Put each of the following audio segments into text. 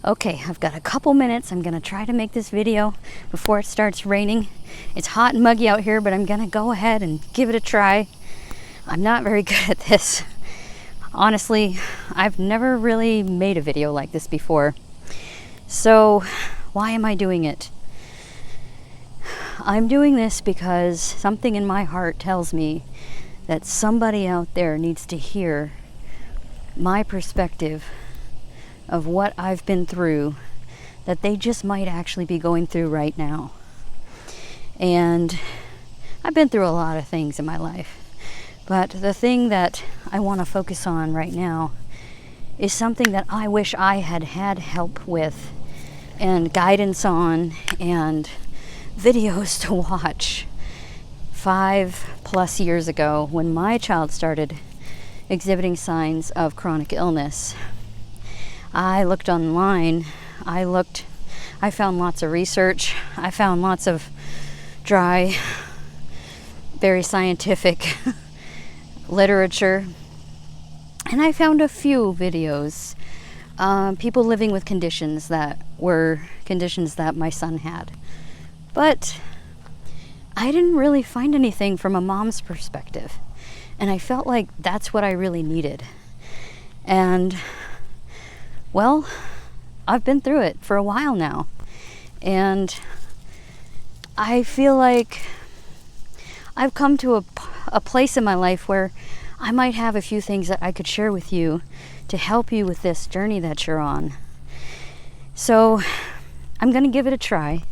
Okay, I've got a couple minutes. I'm gonna try to make this video before it starts raining. It's hot and muggy out here, but I'm gonna go ahead and give it a try. I'm not very good at this. Honestly, I've never really made a video like this before. So, why am I doing it? I'm doing this because something in my heart tells me that somebody out there needs to hear my perspective of what I've been through, that they just might actually be going through right now. And I've been through a lot of things in my life, but the thing that I want to focus on right now is something that I wish I had had help with and guidance on and videos to watch 5+ years ago when my child started exhibiting signs of chronic illness. I looked online, I found lots of research, I found lots of dry, very scientific literature, and I found a few videos, people living with conditions that were conditions that my son had. But I didn't really find anything from a mom's perspective, and I felt like that's what I really needed. And well, I've been through it for a while now, and I feel like I've come to a place in my life where I might have a few things that I could share with you to help you with this journey that you're on. So I'm going to give it a try,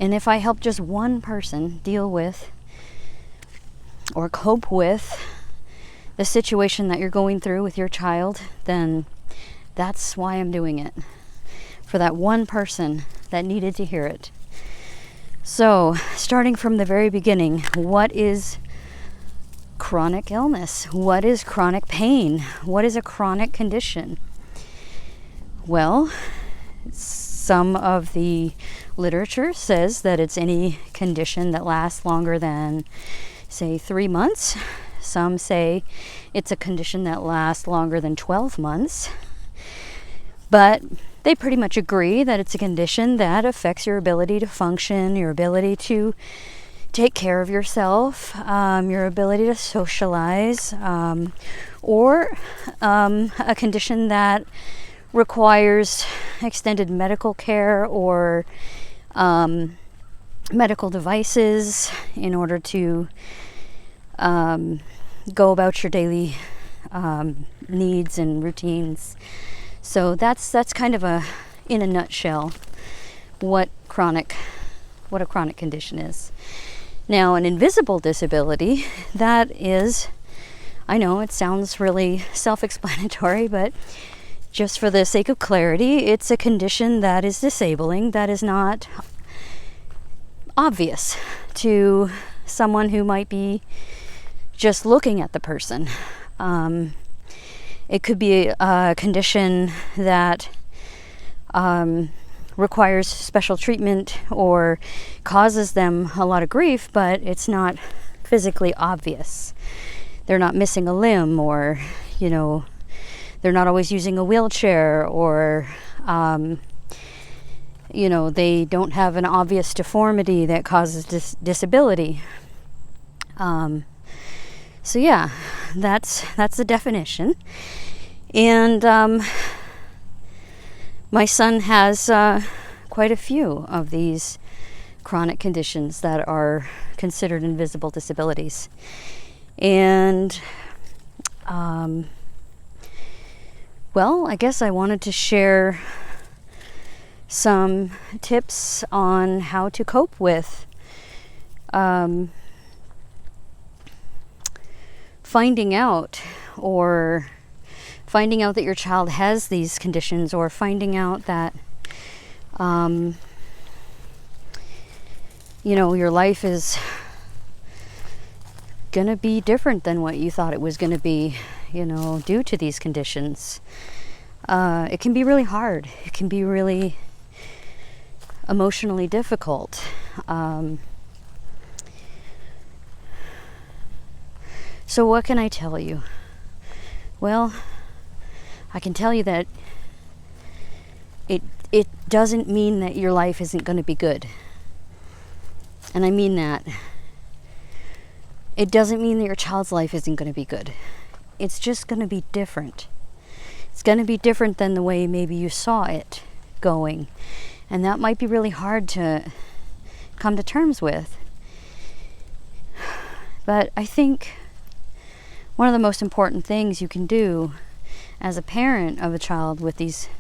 and if I help just one person deal with or cope with the situation that you're going through with your child, then that's why I'm doing it. For that one person that needed to hear it. So, starting from the very beginning, what is chronic illness? What is chronic pain? What is a chronic condition? Well, some of the literature says that it's any condition that lasts longer than, say, 3 months. Some say it's a condition that lasts longer than 12 months. But they pretty much agree that it's a condition that affects your ability to function, your ability to take care of yourself, your ability to socialize, or a condition that requires extended medical care or medical devices in order to go about your daily needs and routines. So that's kind of in a nutshell, what a chronic condition is. Now, an invisible disability, that is, I know it sounds really self-explanatory, but just for the sake of clarity, it's a condition that is disabling, that is not obvious to someone who might be just looking at the person. It could be a condition that requires special treatment or causes them a lot of grief, but it's not physically obvious. They're not missing a limb, or, they're not always using a wheelchair, or, they don't have an obvious deformity that causes disability. So yeah, that's the definition. And my son has quite a few of these chronic conditions that are considered invisible disabilities. And well, I guess I wanted to share some tips on how to cope with finding out that your child has these conditions, or finding out that your life is gonna be different than what you thought it was gonna be, due to these conditions. It can be really hard. It can be really emotionally difficult. So what can I tell you? Well, I can tell you that it doesn't mean that your life isn't going to be good. And I mean that. It doesn't mean that your child's life isn't going to be good. It's just going to be different. It's going to be different than the way maybe you saw it going. And that might be really hard to come to terms with. But I think one of the most important things you can do as a parent of a child with these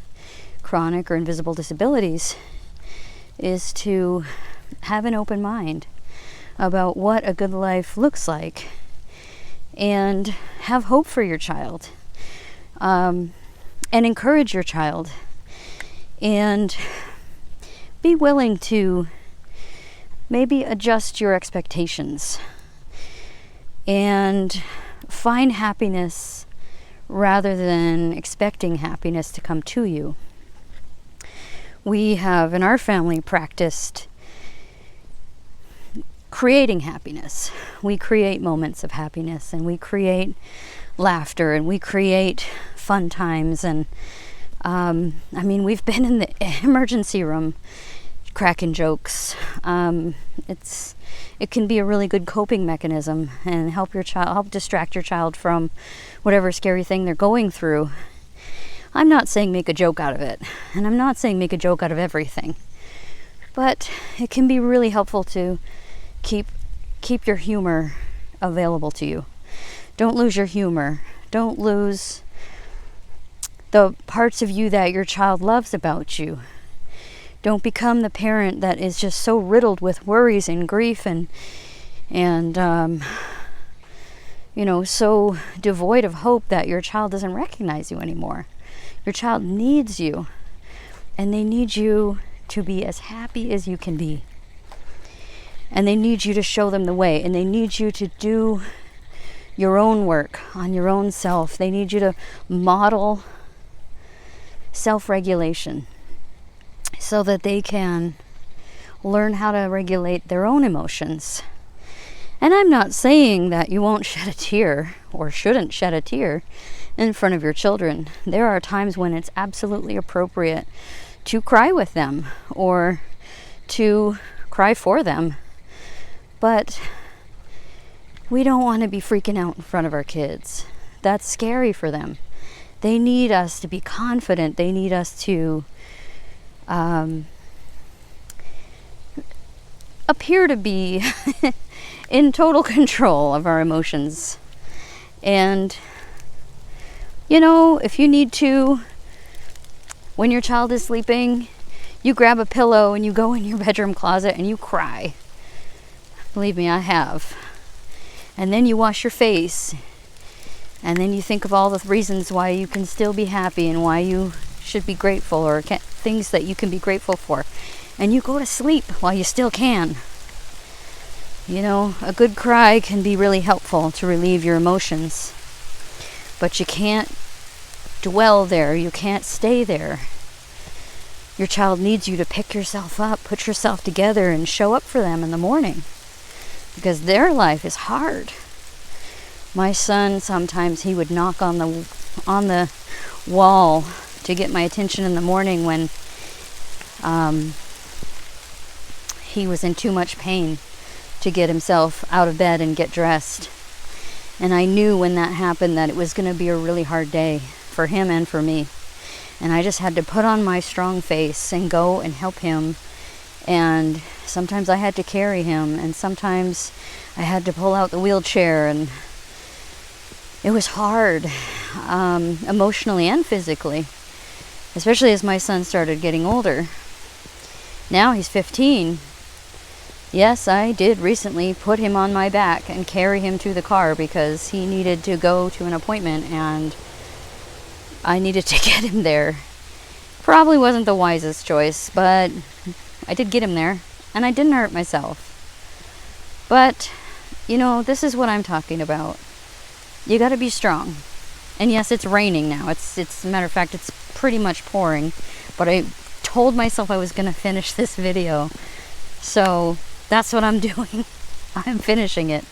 chronic or invisible disabilities is to have an open mind about what a good life looks like and have hope for your child, and encourage your child, and be willing to maybe adjust your expectations and find happiness rather than expecting happiness to come to you. We have in our family practiced creating happiness. We create moments of happiness, and we create laughter, and we create fun times. And we've been in the emergency room cracking jokes. It can be a really good coping mechanism and help distract your child from whatever scary thing they're going through. I'm not saying make a joke out of it, and I'm not saying make a joke out of everything, but it can be really helpful to keep your humor available to you. Don't lose your humor. Don't lose the parts of you that your child loves about you. Don't become the parent that is just so riddled with worries and grief and so devoid of hope that your child doesn't recognize you anymore. Your child needs you, and they need you to be as happy as you can be. And they need you to show them the way, and they need you to do your own work on your own self. They need you to model self-regulation so that they can learn how to regulate their own emotions. And I'm not saying that you won't shed a tear or shouldn't shed a tear in front of your children. There are times when it's absolutely appropriate to cry with them or to cry for them. But we don't want to be freaking out in front of our kids. That's scary for them. They need us to be confident. They need us to appear to be in total control of our emotions. And, if you need to, when your child is sleeping, you grab a pillow and you go in your bedroom closet and you cry. Believe me, I have. And then you wash your face. And then you think of all the reasons why you can still be happy and why you should be grateful, or things that you can be grateful for. And you go to sleep while you still can. A good cry can be really helpful to relieve your emotions. But you can't dwell there. You can't stay there. Your child needs you to pick yourself up, put yourself together, and show up for them in the morning. Because their life is hard. My son, sometimes he would knock on the wall to get my attention in the morning when he was in too much pain to get himself out of bed and get dressed. And I knew when that happened that it was going to be a really hard day for him and for me. And I just had to put on my strong face and go and help him. And sometimes I had to carry him, and sometimes I had to pull out the wheelchair, and it was hard, emotionally and physically, especially as my son started getting older. Now he's 15. Yes, I did recently put him on my back and carry him to the car because he needed to go to an appointment and I needed to get him there. Probably wasn't the wisest choice, but I did get him there and I didn't hurt myself. But, this is what I'm talking about. You gotta be strong. And yes, it's raining now. It's a matter of fact, it's pretty much pouring. But I told myself I was gonna finish this video. So that's what I'm doing. I'm finishing it.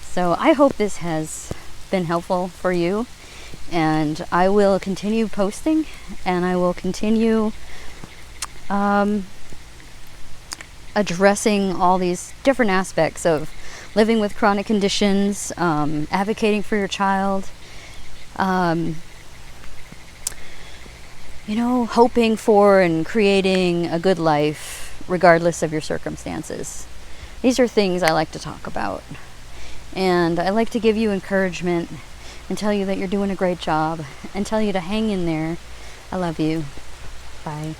So I hope this has been helpful for you. And I will continue posting, and I will continue addressing all these different aspects of living with chronic conditions, advocating for your child, hoping for and creating a good life regardless of your circumstances. These are things I like to talk about. And I like to give you encouragement and tell you that you're doing a great job and tell you to hang in there. I love you. Bye.